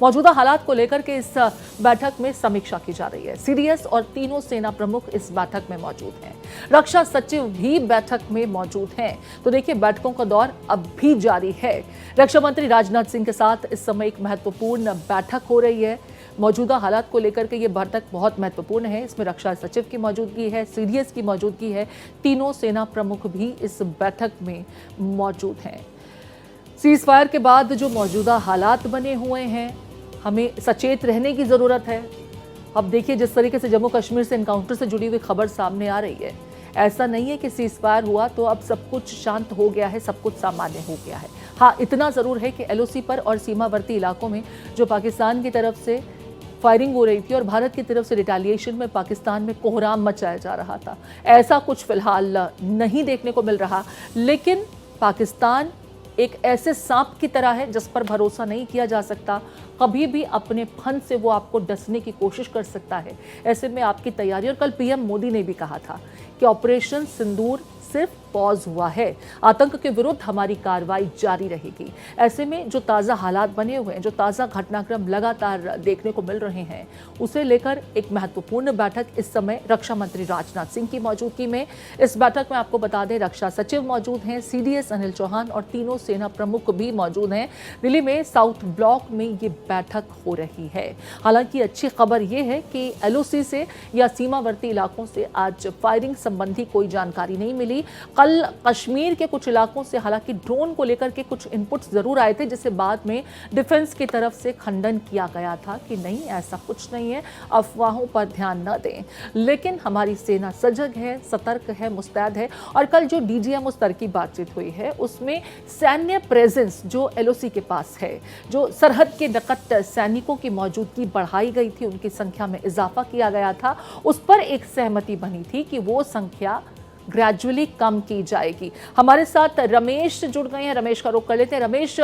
मौजूदा हालात को लेकर के इस बैठक में समीक्षा की जा रही है। सीडीएस और तीनों सेना प्रमुख इस बैठक में मौजूद हैं। रक्षा सचिव भी बैठक में मौजूद हैं। तो देखिए, बैठकों का दौर अब भी जारी है। रक्षा मंत्री राजनाथ सिंह के साथ इस समय एक महत्वपूर्ण बैठक हो रही है। मौजूदा हालात को लेकर के ये बैठक बहुत महत्वपूर्ण है। इसमें रक्षा सचिव की मौजूदगी है, सीडीएस की मौजूदगी है, तीनों सेना प्रमुख भी इस बैठक में मौजूद हैं। सीज फायर के बाद जो मौजूदा हालात बने हुए हैं, हमें सचेत रहने की ज़रूरत है। अब देखिए, जिस तरीके से जम्मू कश्मीर से एनकाउंटर से जुड़ी हुई खबर सामने आ रही है, ऐसा नहीं है कि सीज फायर हुआ तो अब सब कुछ शांत हो गया है, सब कुछ सामान्य हो गया है। हाँ, इतना ज़रूर है कि एलओसी पर और सीमावर्ती इलाकों में जो पाकिस्तान की तरफ से फायरिंग हो रही थी और भारत की तरफ से रिटेलिएशन में पाकिस्तान में कोहराम मचाया जा रहा था, ऐसा कुछ फिलहाल नहीं देखने को मिल रहा। लेकिन पाकिस्तान एक ऐसे सांप की तरह है जिस पर भरोसा नहीं किया जा सकता। कभी भी अपने फन से वो आपको डसने की कोशिश कर सकता है। ऐसे में आपकी तैयारी, और कल पीएम मोदी ने भी कहा था कि ऑपरेशन सिंदूर सिर्फ पॉज हुआ है, आतंक के विरुद्ध हमारी कार्रवाई जारी रहेगी। ऐसे में जो ताज़ा हालात बने हुए हैं, जो ताज़ा घटनाक्रम लगातार देखने को मिल रहे हैं, उसे लेकर एक महत्वपूर्ण बैठक इस समय रक्षा मंत्री राजनाथ सिंह की मौजूदगी में। इस बैठक में आपको बता दें, रक्षा सचिव मौजूद हैं, सीडीएस अनिल चौहान और तीनों सेना प्रमुख भी मौजूद हैं। दिल्ली में साउथ ब्लॉक में ये बैठक हो रही है। हालांकि अच्छी खबर यह है कि एलओसी से या सीमावर्ती इलाकों से आज फायरिंग संबंधी कोई जानकारी नहीं मिली। कल कश्मीर के कुछ इलाकों से हालांकि ड्रोन को लेकर के कुछ इनपुट्स जरूर आए थे, जिसे बाद में डिफेंस की तरफ से खंडन किया गया था कि नहीं, ऐसा कुछ नहीं है, अफवाहों पर ध्यान न दें। लेकिन हमारी सेना सजग है, सतर्क है, मुस्तैद है। और कल जो डीजीएमओ स्तर की बातचीत हुई है, उसमें सैन्य प्रेजेंस जो एलओसी के पास है, जो सरहद के निकट सैनिकों की मौजूदगी बढ़ाई गई थी, उनकी संख्या में इजाफा किया गया था, उस पर एक सहमति बनी थी कि वो संख्या ग्रेजुअली कम की जाएगी। हमारे साथ रमेश जुड़ गए हैं, रमेश का रुख कर लेते हैं। रमेश,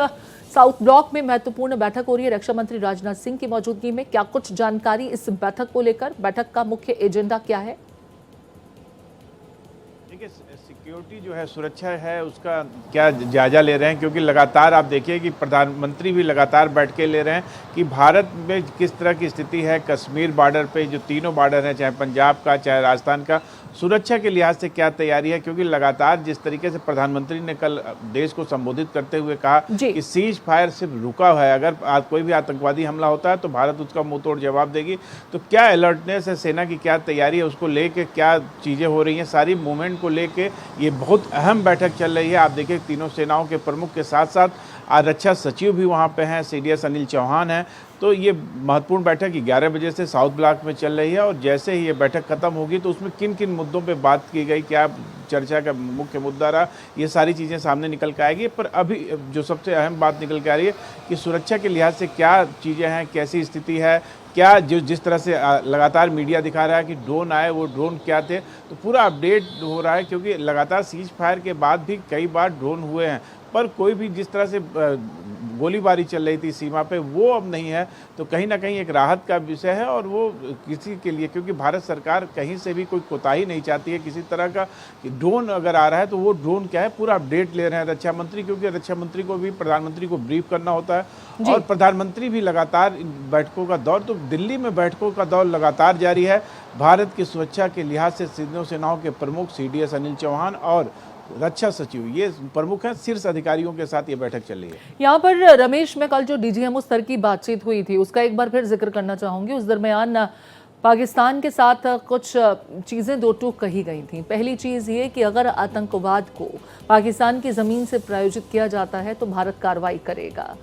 साउथ ब्लॉक में महत्वपूर्ण बैठक हो रही है रक्षा मंत्री राजनाथ सिंह की मौजूदगी में, क्या कुछ जानकारी इस बैठक को लेकर? बैठक का मुख्य एजेंडा क्या है? देखिए, सिक्योरिटी जो है, सुरक्षा है, उसका क्या जायजा ले रहे हैं, क्योंकि लगातार आप देखिए कि प्रधानमंत्री भी लगातार बैठकें ले रहे हैं कि भारत में किस तरह की स्थिति है। कश्मीर बॉर्डर पे जो तीनों बॉर्डर हैं, चाहे पंजाब का चाहे राजस्थान का, सुरक्षा के लिहाज से क्या तैयारी है। क्योंकि लगातार जिस तरीके से प्रधानमंत्री ने कल देश को संबोधित करते हुए कहा कि सीज फायर सिर्फ रुका हुआ है, अगर कोई भी आतंकवादी हमला होता है तो भारत उसका मुंह तोड़ जवाब देगी। तो क्या अलर्टनेस है, सेना की क्या तैयारी है, उसको लेके क्या चीज़ें हो रही हैं, सारी मूवमेंट को लेके ये बहुत अहम बैठक चल रही है। आप देखिए, तीनों सेनाओं के प्रमुख के साथ साथ आज रक्षा सचिव भी वहाँ पे हैं, सीडीएस अनिल चौहान हैं। तो ये महत्वपूर्ण बैठक 11 बजे से साउथ ब्लॉक में चल रही है, और जैसे ही ये बैठक खत्म होगी तो उसमें किन किन मुद्दों पे बात की गई, क्या चर्चा का मुख्य मुद्दा रहा, ये सारी चीज़ें सामने निकल के आएगी। पर अभी जो सबसे अहम बात निकल के आ रही है कि सुरक्षा के लिहाज से क्या चीज़ें हैं, कैसी स्थिति है, क्या जिस तरह से लगातार मीडिया दिखा रहा है कि ड्रोन आए, वो ड्रोन क्या थे, तो पूरा अपडेट हो रहा है। क्योंकि लगातार सीज फायर के बाद भी कई बार ड्रोन हुए हैं, पर कोई भी जिस तरह से गोलीबारी चल रही थी सीमा पे, वो अब नहीं है। तो कहीं ना कहीं एक राहत का विषय है, और वो किसी के लिए, क्योंकि भारत सरकार कहीं से भी कोई कोताही नहीं चाहती है किसी तरह का। ड्रोन अगर आ रहा है तो वो ड्रोन क्या है, पूरा अपडेट ले रहे हैं रक्षा मंत्री, क्योंकि रक्षा मंत्री को भी प्रधानमंत्री को ब्रीफ करना होता है। और प्रधानमंत्री भी लगातार बैठकों का दौर, तो दिल्ली में बैठकों का दौर लगातार जारी है। भारत की सुरक्षा के लिहाज से तीनों सेनाओं के प्रमुख सीडीएस अनिल चौहान और रक्षा सचिव, ये प्रमुख हैं, शीर्ष अधिकारियों के साथ ये बैठक चल रही है। यहाँ पर रमेश, में कल जो डीजीएमओ स्तर की बातचीत हुई थी उसका एक बार फिर जिक्र करना चाहूंगी। उस दरमियान पाकिस्तान के साथ कुछ चीज़ें दो टूक कही गई थी। पहली चीज़ ये कि अगर आतंकवाद को पाकिस्तान की ज़मीन से प्रायोजित किया जाता है तो भारत कार्रवाई करेगा।